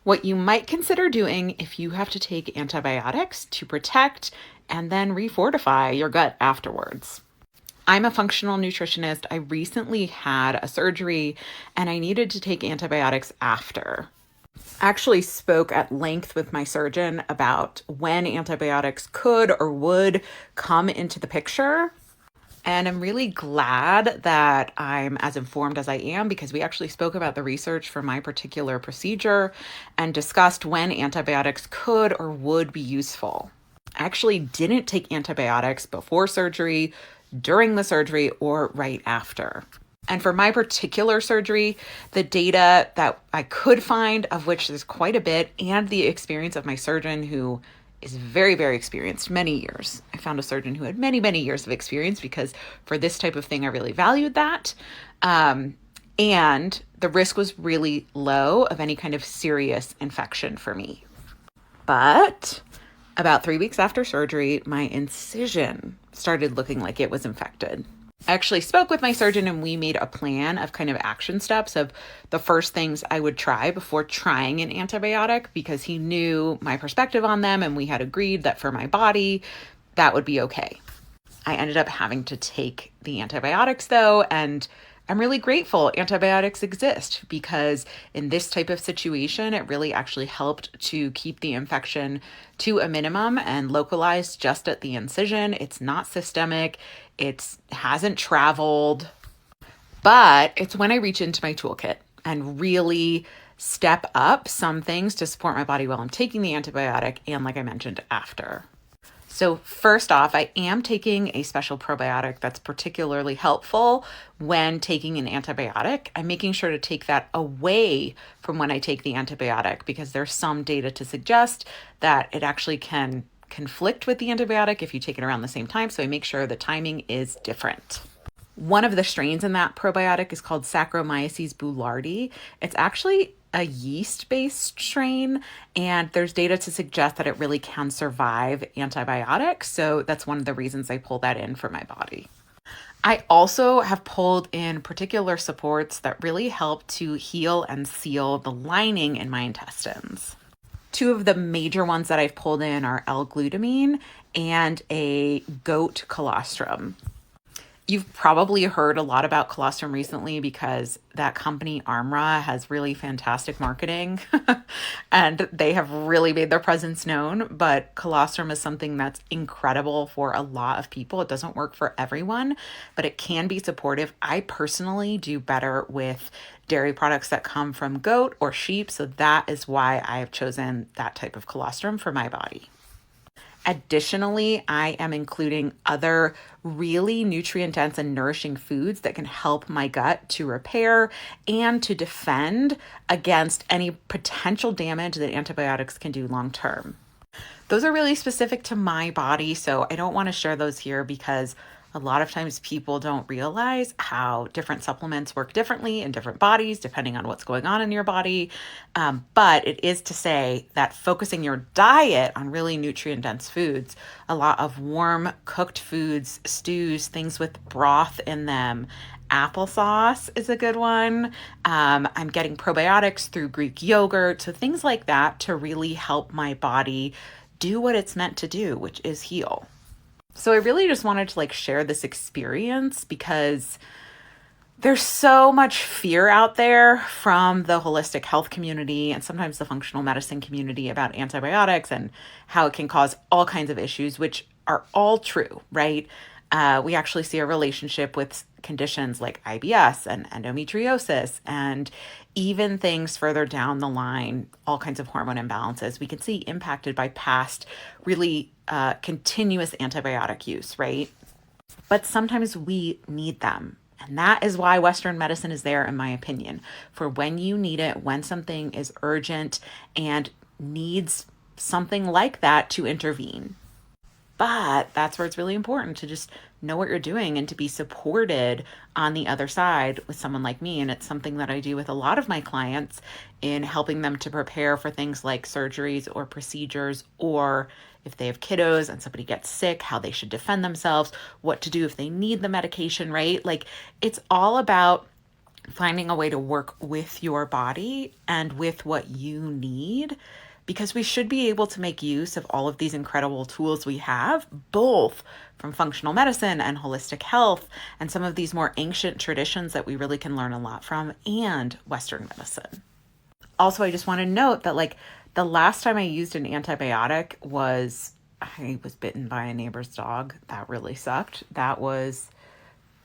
What you might consider doing if you have to take antibiotics to protect and then refortify your gut afterwards. I'm a functional nutritionist. I recently had a surgery and I needed to take antibiotics after. I actually spoke at length with my surgeon about when antibiotics could or would come into the picture. And I'm really glad that I'm as informed as I am because we actually spoke about the research for my particular procedure and discussed when antibiotics could or would be useful. I actually didn't take antibiotics before surgery, during the surgery, or right after. And for my particular surgery, the data that I could find, of which there's quite a bit, and the experience of my surgeon who is very, very experienced, many years. I found a surgeon who had many, many years of experience because for this type of thing, I really valued that. And the risk was really low of any kind of serious infection for me. But about 3 weeks after surgery, my incision started looking like it was infected. I actually spoke with my surgeon and we made a plan of kind of action steps of the first things I would try before trying an antibiotic because he knew my perspective on them and we had agreed that for my body, that would be okay. I ended up having to take the antibiotics though, and I'm really grateful antibiotics exist because in this type of situation, it really actually helped to keep the infection to a minimum and localized just at the incision. It's not systemic. It hasn't traveled, but it's when I reach into my toolkit and really step up some things to support my body while I'm taking the antibiotic and, like I mentioned, after. So first off, I am taking a special probiotic that's particularly helpful when taking an antibiotic. I'm making sure to take that away from when I take the antibiotic because there's some data to suggest that it actually can conflict with the antibiotic if you take it around the same time. So I make sure the timing is different. One of the strains in that probiotic is called Saccharomyces boulardii. It's actually a yeast-based strain, and there's data to suggest that it really can survive antibiotics. So that's one of the reasons I pull that in for my body. I also have pulled in particular supports that really help to heal and seal the lining in my intestines. Two of the major ones that I've pulled in are L-glutamine and a goat colostrum. You've probably heard a lot about colostrum recently because that company Armra has really fantastic marketing and they have really made their presence known. But colostrum is something that's incredible for a lot of people. It doesn't work for everyone, but it can be supportive. I personally do better with dairy products that come from goat or sheep. So that is why I have chosen that type of colostrum for my body. Additionally, I am including other really nutrient-dense and nourishing foods that can help my gut to repair and to defend against any potential damage that antibiotics can do long-term. Those are really specific to my body, so I don't want to share those here because a lot of times people don't realize how different supplements work differently in different bodies, depending on what's going on in your body. But it is to say that focusing your diet on really nutrient-dense foods, a lot of warm cooked foods, stews, things with broth in them, applesauce is a good one. I'm getting probiotics through Greek yogurt, so things like that to really help my body do what it's meant to do, which is heal. So I really just wanted to share this experience because there's so much fear out there from the holistic health community and sometimes the functional medicine community about antibiotics and how it can cause all kinds of issues, which are all true, right? We actually see a relationship with conditions like IBS and endometriosis and even things further down the line, all kinds of hormone imbalances we can see impacted by past really continuous antibiotic use, right? But sometimes we need them. And that is why Western medicine is there, in my opinion, for when you need it, when something is urgent and needs something like that to intervene. But that's where it's really important to just know what you're doing and to be supported on the other side with someone like me. And it's something that I do with a lot of my clients in helping them to prepare for things like surgeries or procedures, or if they have kiddos and somebody gets sick, how they should defend themselves, what to do if they need the medication, right? It's all about finding a way to work with your body and with what you need, because we should be able to make use of all of these incredible tools we have, both from functional medicine and holistic health and some of these more ancient traditions that we really can learn a lot from, and Western medicine. Also, I just want to note that like the last time I used an antibiotic was I was bitten by a neighbor's dog. That really sucked. That was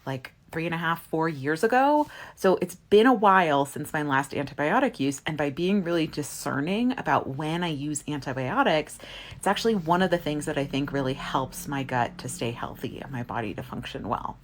like 3.5, 4 years ago. So it's been a while since my last antibiotic use. And by being really discerning about when I use antibiotics, it's actually one of the things that I think really helps my gut to stay healthy and my body to function well.